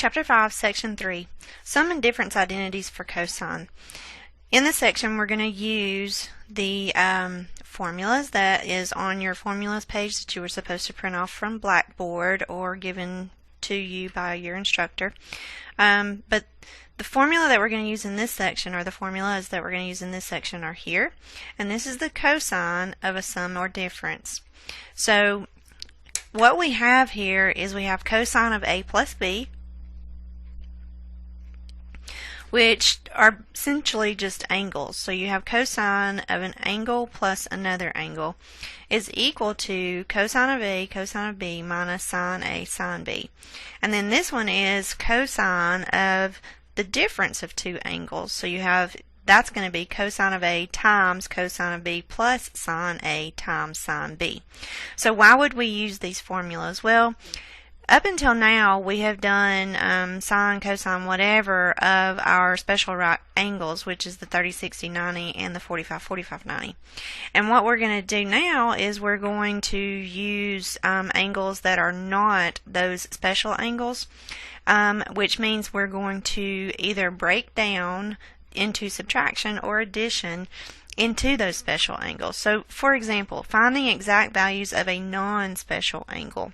Chapter 5, Section 3, Sum and Difference Identities for Cosine. In this section, we're going to use the formulas that is on your formulas page that you were supposed to print off from Blackboard or given to you by your instructor. But the formula that we're going to use in this section, or the formulas that we're going to use in this section, are here. And this is the cosine of a sum or difference. So what we have here is we have cosine of A plus B, which are essentially just angles. So you have cosine of an angle plus another angle is equal to cosine of A, cosine of B, minus sine A, sine B. And then this one is cosine of the difference of two angles. So you have, that's going to be cosine of A times cosine of B plus sine A times sine B. So why would we use these formulas? Well, up until now, we have done sine, cosine, whatever of our special right angles, which is the 30, 60, 90, and the 45, 45, 90. And what we're going to do now is we're going to use angles that are not those special angles, which means we're going to either break down into subtraction or addition into those special angles. So, for example, find the exact values of a non-special angle.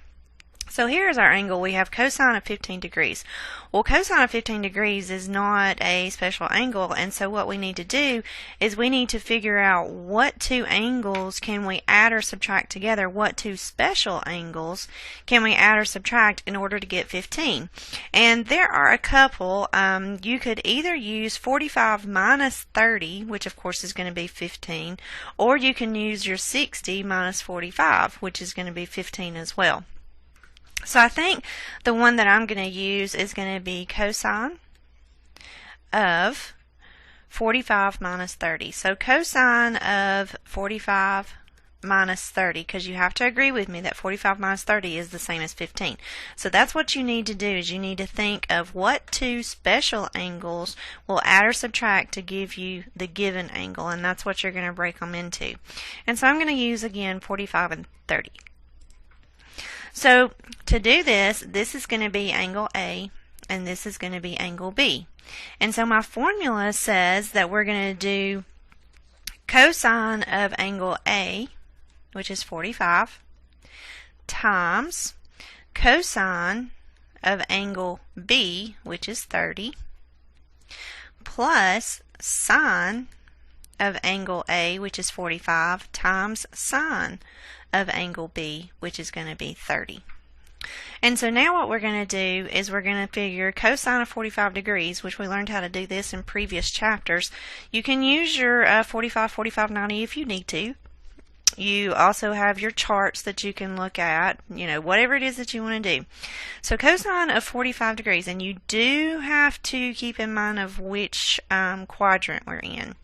So here is our angle. We have cosine of 15 degrees. Well, cosine of 15 degrees is not a special angle, and so what we need to do is we need to figure out what two angles can we add or subtract together, what two special angles can we add or subtract in order to get 15. And there are a couple. You could either use 45 minus 30, which of course is going to be 15, or you can use your 60 minus 45, which is going to be 15 as well. So I think the one that I'm going to use is going to be cosine of 45 minus 30. So cosine of 45 minus 30, because you have to agree with me that 45 minus 30 is the same as 15. So that's what you need to do, is you need to think of what two special angles will add or subtract to give you the given angle, and that's what you're going to break them into. And so I'm going to use, again, 45 and 30. So to do this, this is going to be angle A, and this is going to be angle B. And so my formula says that we're going to do cosine of angle A, which is 45, times cosine of angle B, which is 30, plus sine of angle A, which is 45, times sine of angle B, which is going to be 30. And so now what we're going to do is we're going to figure cosine of 45 degrees, which we learned how to do this in previous chapters. You can use your 45, 45, 90 if you need to. You also have your charts that you can look at, whatever it is that you want to do. So cosine of 45 degrees, and you do have to keep in mind of which quadrant we're in.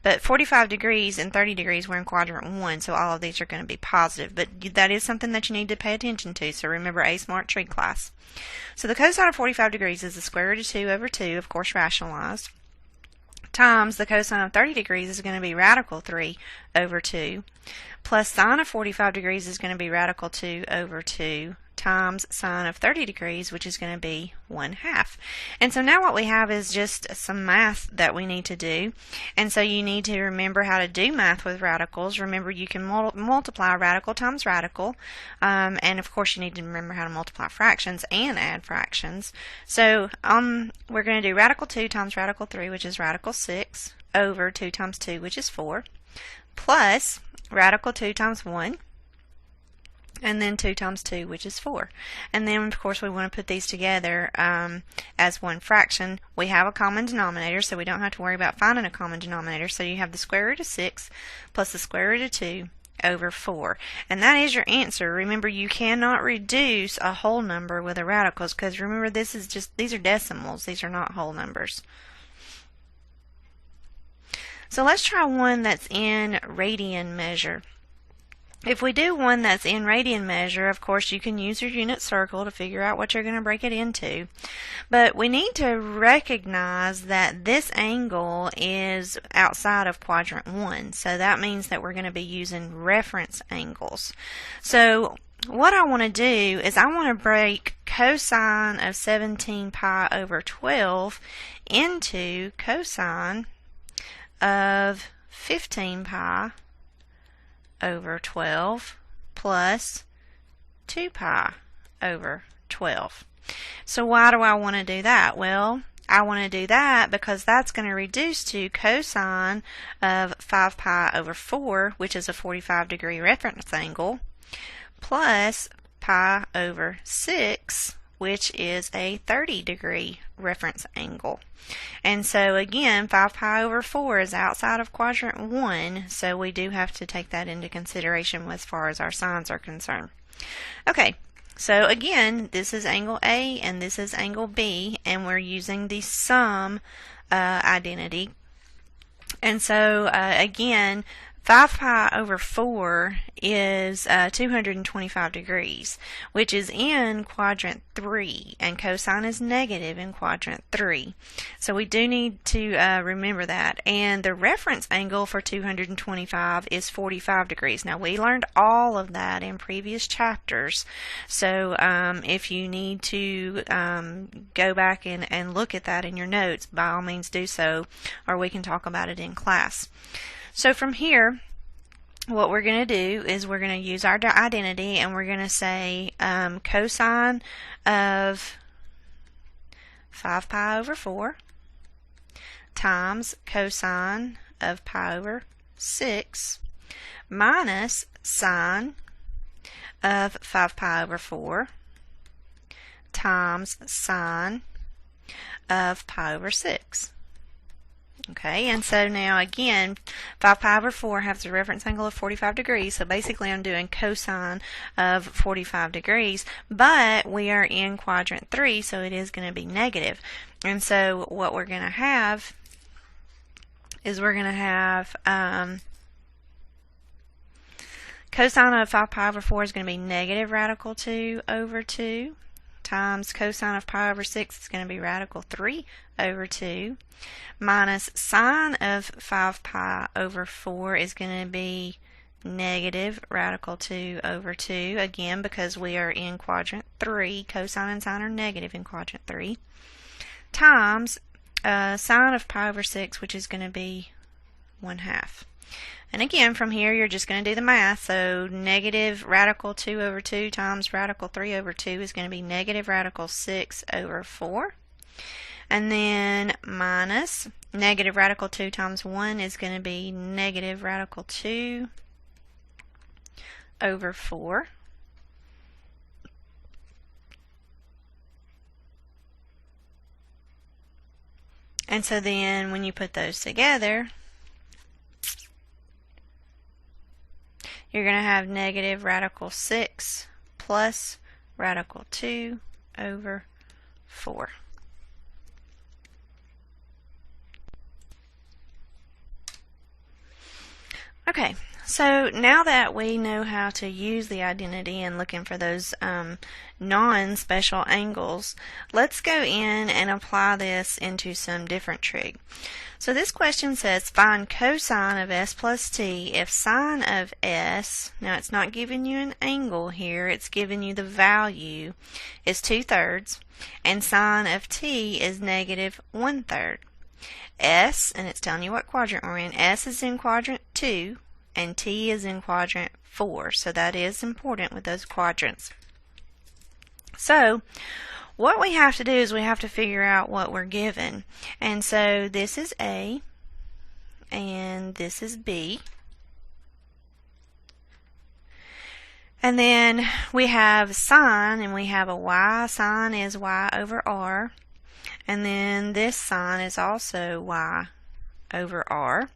But 45 degrees and 30 degrees, we're in quadrant 1, so all of these are going to be positive. But that is something that you need to pay attention to, so remember A Smart Tree class. So the cosine of 45 degrees is the square root of 2 over 2, of course rationalized, times the cosine of 30 degrees is going to be radical 3 over 2, plus sine of 45 degrees is going to be radical 2 over 2, times sine of 30 degrees, which is going to be 1/2. And so now what we have is just some math that we need to do. And so you need to remember how to do math with radicals. Remember, you can multiply radical times radical. And of course you need to remember how to multiply fractions and add fractions. So we're going to do radical 2 times radical 3, which is radical 6, over 2 times 2, which is 4, plus radical 2 times 1, and then 2 times 2, which is 4. And then, of course, we want to put these together as one fraction. We have a common denominator, so we don't have to worry about finding a common denominator. So you have the square root of 6 plus the square root of 2 over 4. And that is your answer. Remember, you cannot reduce a whole number with a radicals, because remember, these are decimals. These are not whole numbers. So let's try one that's in radian measure. If we do one that's in radian measure, of course you can use your unit circle to figure out what you're going to break it into. But we need to recognize that this angle is outside of quadrant 1. So that means that we're going to be using reference angles. So what I want to do is I want to break cosine of 17 pi over 12 into cosine of 15 pi over 12 plus 2 pi over 12. So why do I want to do that? Well, I want to do that because that's going to reduce to cosine of 5 pi over 4, which is a 45-degree reference angle, plus pi over 6, which is a 30-degree reference angle. And so again, 5 pi over 4 is outside of quadrant 1, so we do have to take that into consideration as far as our sines are concerned. Okay, so again, this is angle A and this is angle B, and we're using the sum identity. And so again, 5 pi over 4 is 225 degrees, which is in quadrant 3, and cosine is negative in quadrant 3. So we do need to remember that. And the reference angle for 225 is 45 degrees. Now, we learned all of that in previous chapters, so if you need to go back and look at that in your notes, by all means do so, or we can talk about it in class. So from here, what we're going to do is we're going to use our identity, and we're going to say cosine of 5 pi over 4 times cosine of pi over 6 minus sine of 5 pi over 4 times sine of pi over 6. Okay, and so now again, 5 pi over 4 has a reference angle of 45 degrees, so basically I'm doing cosine of 45 degrees, but we are in quadrant 3, so it is going to be negative. And so what we're going to have is we're going to have cosine of 5 pi over 4 is going to be negative radical 2 over 2 times cosine of pi over 6 is going to be radical 3 over 2 minus sine of 5 pi over 4 is going to be negative radical 2 over 2, again because we are in quadrant 3. Cosine and sine are negative in quadrant 3, times sine of pi over 6, which is going to be 1/2. And again, from here, you're just going to do the math. So negative radical 2 over 2 times radical 3 over 2 is going to be negative radical 6 over 4. And then minus negative radical 2 times 1 is going to be negative radical 2 over 4. And so then when you put those together, you're going to have negative radical 6 plus radical 2 over 4. Okay, so now that we know how to use the identity and looking for those non-special angles, let's go in and apply this into some different trig. So this question says find cosine of s plus t if sine of s, now it's not giving you an angle here, it's giving you the value, is 2/3, and sine of t is negative 1/3. S, and it's telling you what quadrant we're in, S is in quadrant 2, and T is in quadrant 4, so that is important with those quadrants. So what we have to do is we have to figure out what we're given. And so this is A, and this is B. And then we have sine, and we have a y. Sine is y over r. And then this sine is also y over r.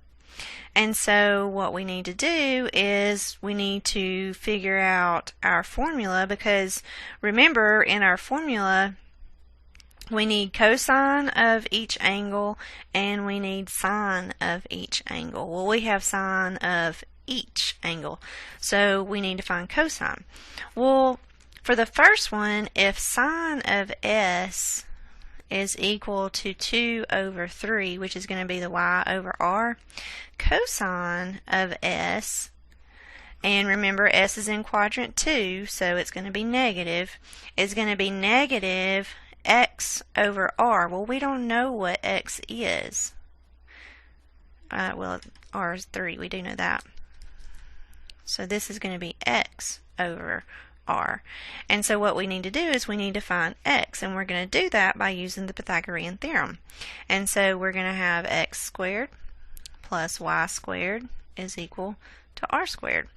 And so what we need to do is we need to figure out our formula, because remember, in our formula we need cosine of each angle and we need sine of each angle. Well, we have sine of each angle, so we need to find cosine. Well, for the first one, if sine of s is equal to 2 over 3, which is going to be the y over r, cosine of s And remember, S is in quadrant 2, so it's going to be negative. It's going to be negative x over r. Well, we don't know what x is. Well, r is 3. We do know that. So this is going to be x over r. And so what we need to do is we need to find x, and we're going to do that by using the Pythagorean theorem. And so we're going to have x squared plus y squared is equal to r squared.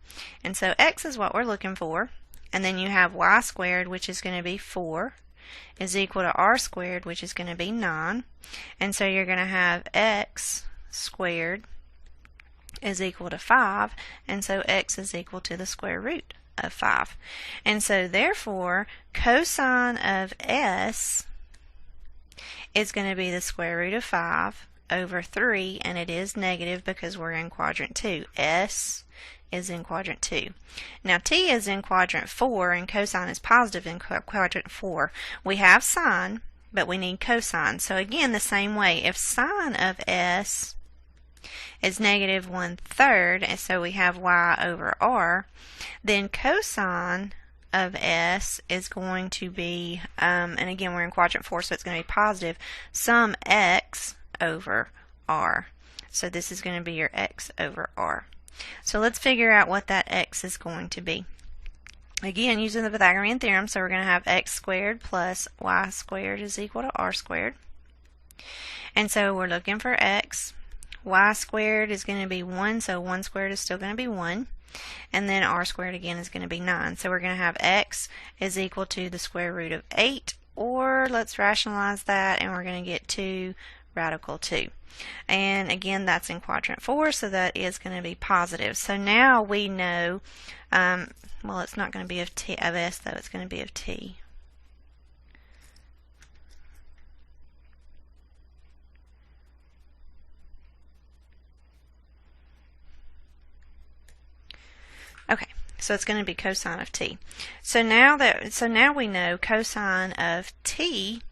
And so x is what we're looking for, and then you have y squared, which is going to be 4, is equal to r squared, which is going to be 9. And so you're going to have x squared is equal to 5, and so x is equal to the square root of 5. And so therefore, cosine of s is going to be the square root of 5 over 3, and it is negative because we're in quadrant 2. S is in quadrant 2. Now t is in quadrant 4, and cosine is positive in quadrant 4. We have sine, but we need cosine. So again, the same way, if sine of s is negative 1/3, and so we have y over r, then cosine of s is going to be, and again we're in quadrant 4, so it's going to be positive, sum x over r. So this is going to be your x over r. So let's figure out what that x is going to be. Again, using the Pythagorean theorem, so we're going to have x squared plus y squared is equal to r squared. And so we're looking for x. Y squared is going to be 1, so 1 squared is still going to be 1. And then r squared again is going to be 9. So we're going to have x is equal to the square root of 8, or let's rationalize that, and we're going to get 2 radical 2. And again, that's in quadrant 4, so that is going to be positive. So now we know, well, it's not going to be of s, though. It's going to be of t. Okay, so it's going to be cosine of t. So now we know cosine of t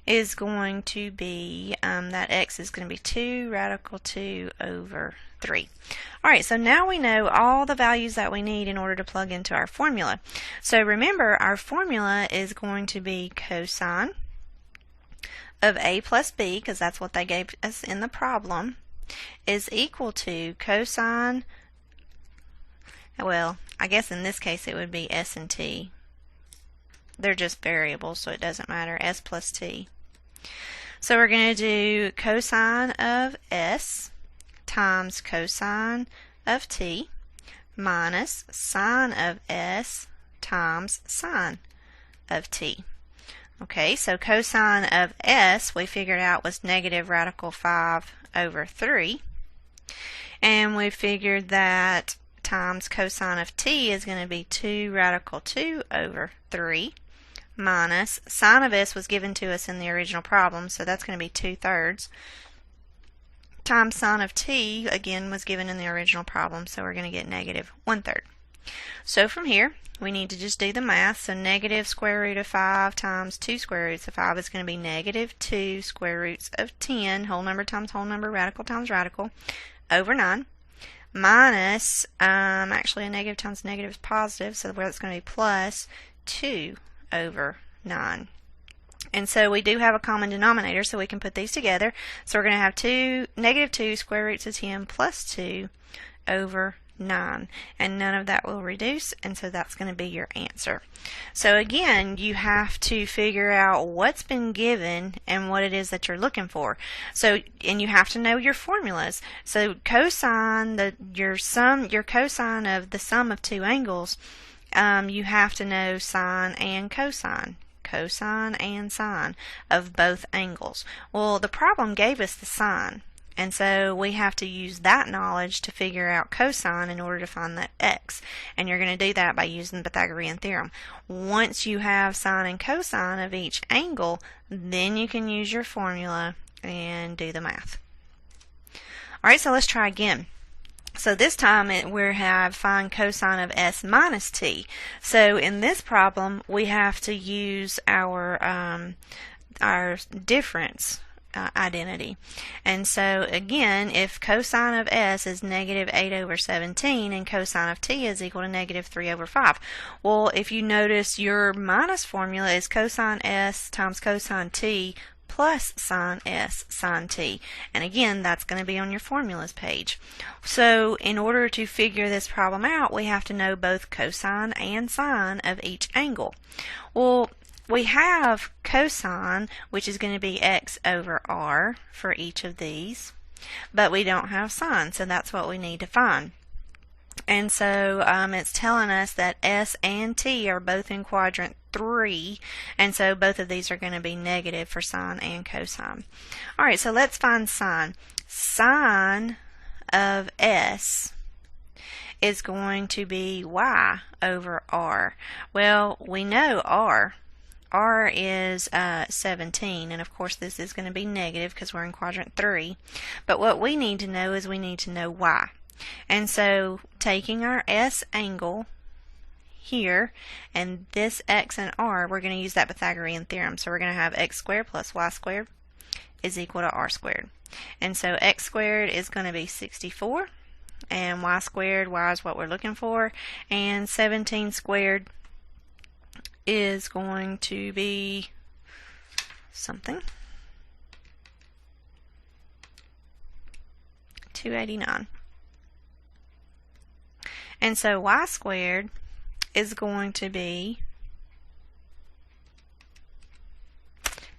is going to be, that x is going to be 2 radical 2 over 3. Alright, so now we know all the values that we need in order to plug into our formula. So remember, our formula is going to be cosine of a plus b, because that's what they gave us in the problem, is equal to cosine, well, I guess in this case it would be s and t. They're just variables, so it doesn't matter, s plus t. So we're going to do cosine of s times cosine of t minus sine of s times sine of t. Okay, so cosine of s we figured out was negative radical 5 over 3. And we figured that times cosine of t is going to be 2 radical 2 over 3 minus sine of s was given to us in the original problem, so that's going to be 2/3 times sine of t again was given in the original problem, so we're going to get negative 1/3. So from here we need to just do the math. So negative square root of 5 times 2 square roots of 5 is going to be negative 2 square roots of 10, whole number times whole number, radical times radical, over 9. Minus, actually a negative times negative is positive, so that's going to be plus 2 over 9. And so we do have a common denominator, so we can put these together. So we're going to have negative 2 square roots of 10 plus 2 over 9. And none of that will reduce, and so that's going to be your answer. So again, you have to figure out what's been given and what it is that you're looking for. So, and you have to know your formulas. So cosine, your cosine of the sum of two angles, you have to know sine and cosine and sine of both angles. Well, the problem gave us the sine, and so we have to use that knowledge to figure out cosine in order to find that x. And you're going to do that by using the Pythagorean theorem. Once you have sine and cosine of each angle, then you can use your formula and do the math. Alright, so let's try again. So this time we have find cosine of s minus t. So in this problem we have to use our difference identity. And so again, if cosine of s is negative 8 over 17 and cosine of t is equal to negative 3 over 5, well, if you notice, your minus formula is cosine s times cosine t plus sine s sine t. And again, that's going to be on your formulas page. So in order to figure this problem out, we have to know both cosine and sine of each angle. Well, we have cosine, which is going to be x over r for each of these, but we don't have sine, so that's what we need to find. And so it's telling us that s and t are both in quadrant 3, and so both of these are going to be negative for sine and cosine. Alright, so let's find sine. Sine of s is going to be y over r. Well, we know r is 17, and of course this is going to be negative because we're in quadrant 3. But what we need to know is we need to know y. And so taking our s angle here and this x and r, we're going to use that Pythagorean theorem. So we're going to have x squared plus y squared is equal to r squared. And so x squared is going to be 64, and y squared, y is what we're looking for, and 17 squared is going to be something, 289. And so y squared is going to be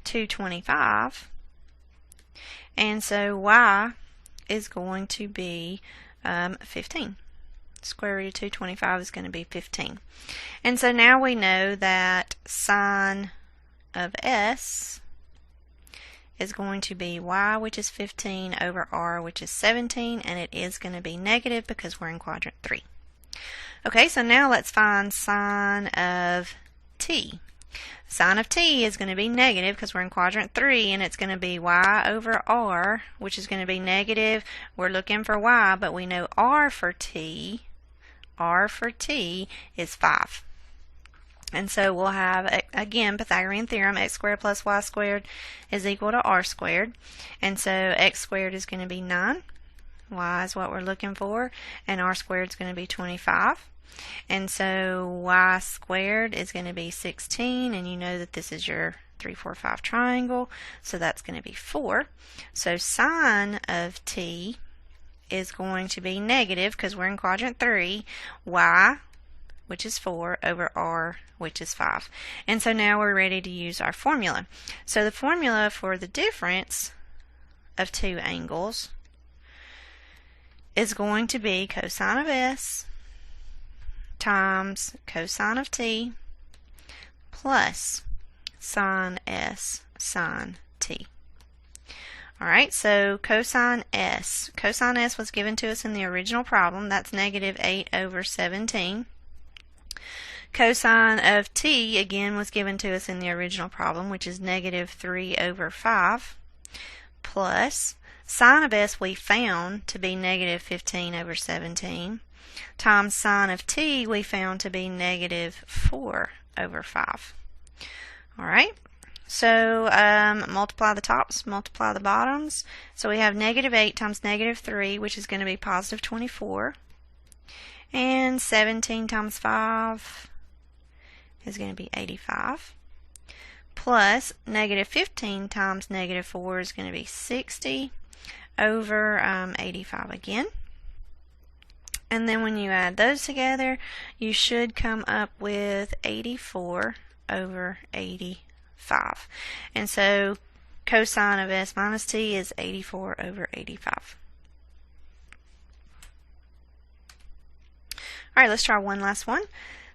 225, and so y is going to be 15. Square root of 225 is going to be 15. And so now we know that sine of s is going to be y, which is 15, over r, which is 17, and it is going to be negative because we're in quadrant 3. Okay, so now let's find sine of t. Sine of t is going to be negative because we're in quadrant 3, and it's going to be y over r, which is going to be negative. We're looking for y, but we know r for t is 5. And so we'll have, again, Pythagorean theorem, x squared plus y squared is equal to r squared. And so x squared is going to be 9, y is what we're looking for, and r squared is going to be 25. And so y squared is going to be 16, and you know that this is your 3, 4, 5 triangle, so that's going to be 4. So sine of t is going to be negative because we're in quadrant 3, y, which is 4, over r, which is 5. And so now we're ready to use our formula. So the formula for the difference of two angles is going to be cosine of s times cosine of t plus sine s sine t. Alright, so cosine s. Cosine s was given to us in the original problem. That's negative 8 over 17. Cosine of t, again, was given to us in the original problem, which is negative 3 over 5, plus sine of s we found to be negative 15 over 17, times sine of t we found to be negative 4 over 5. Alright, so multiply the tops, multiply the bottoms. So we have negative 8 times negative 3, which is going to be positive 24. And 17 times 5 is going to be 85. Plus negative 15 times negative 4 is going to be 60 over 85 again. And then when you add those together, you should come up with 84 over 85. And so cosine of s minus t is 84 over 85. Alright, let's try one last one.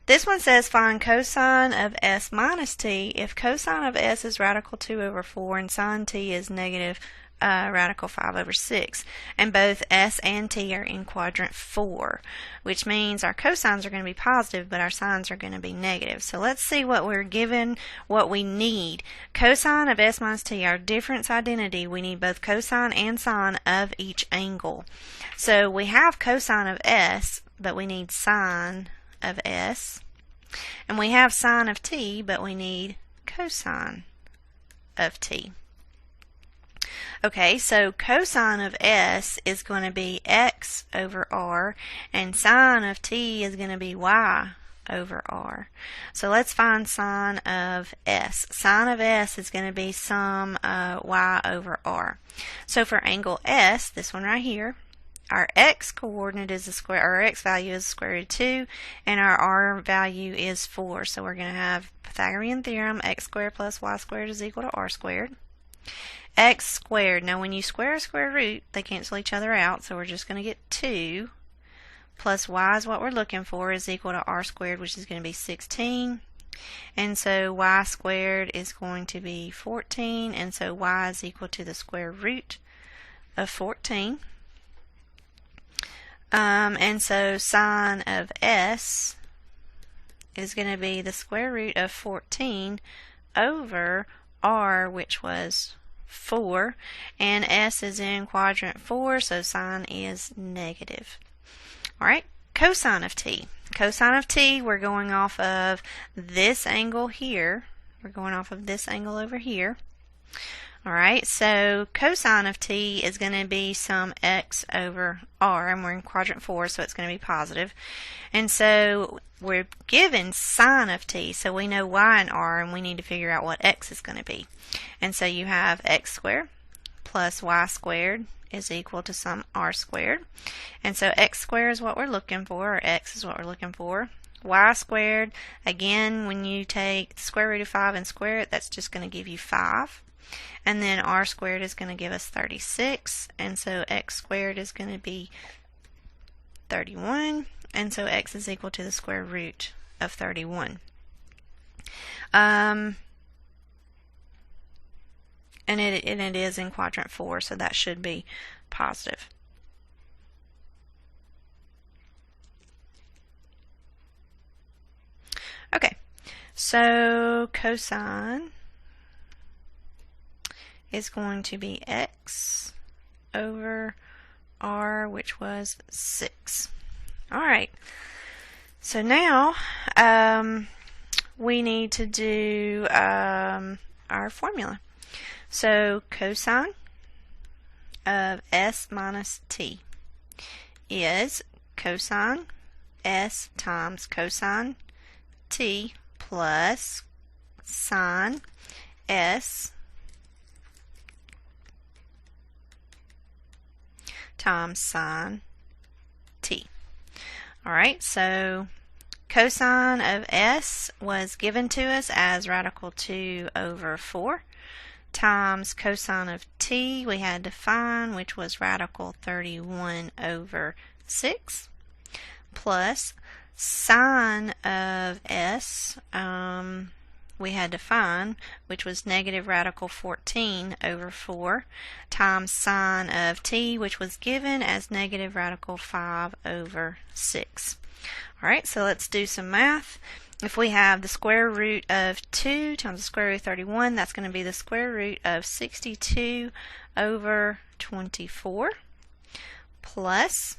This one says find cosine of s minus t if cosine of s is radical 2 over 4 and sine t is negative radical 5 over 6. And both s and t are in quadrant 4, which means our cosines are going to be positive, but our sines are going to be negative. So let's see what we're given, what we need. Cosine of s minus t, our difference identity, we need both cosine and sine of each angle. So we have cosine of s, but we need sine of s. And we have sine of t, but we need cosine of t. Okay, so cosine of S is going to be x over r, and sine of t is going to be y over r. So let's find sine of S. Sine of S is going to be sum y over r. So for angle S, this one right here, our x coordinate is the square, our x value is the square root of 2, and our r value is 4. So we're going to have Pythagorean theorem, x squared plus y squared is equal to r squared. X squared, now when you square a square root, they cancel each other out, so we're just going to get 2 plus y is what we're looking for is equal to r squared, which is going to be 16. And so y squared is going to be 14, and so y is equal to the square root of 14. And so sine of S is going to be the square root of 14 over r, which was 4, and S is in quadrant 4, so sine is negative. Alright, cosine of t. Cosine of t, we're going off of this angle here. We're going off of this angle over here. Alright, so cosine of t is going to be some x over r, and we're in quadrant 4, so it's going to be positive. And so we're given sine of t, so we know y and r, and we need to figure out what x is going to be. And so you have x squared plus y squared is equal to some r squared. And so x squared is what we're looking for, or x is what we're looking for. Y squared, again, when you take the square root of 5 and square it, that's just going to give you 5. And then r squared is going to give us 36, and so x squared is going to be 31, and so x is equal to the square root of 31. And it is in quadrant 4, so that should be positive. Okay, so cosine is going to be x over r, which was 6. Alright, so now we need to do our formula. So cosine of S minus t is cosine S times cosine t plus sine S times sine t. Alright, so cosine of S was given to us as radical 2 over 4 times cosine of t we had to find, which was radical 31 over 6, plus sine of S we had to find, which was negative radical 14 over 4, times sine of t, which was given as negative radical 5 over 6. Alright, so let's do some math. If we have the square root of 2 times the square root of 31, that's going to be the square root of 62 over 24, plus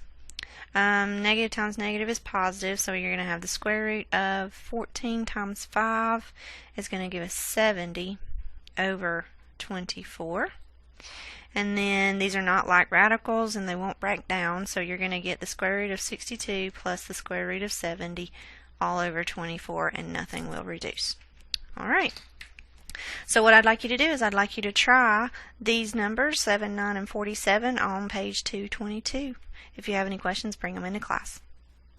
negative times negative is positive, so you're going to have the square root of 14 times 5 is going to give us 70 over 24. And then these are not like radicals and they won't break down, so you're going to get the square root of 62 plus the square root of 70 all over 24, and nothing will reduce. Alright, so what I'd like you to do is I'd like you to try these numbers 7, 9, and 47 on page 222. If you have any questions, bring them into class.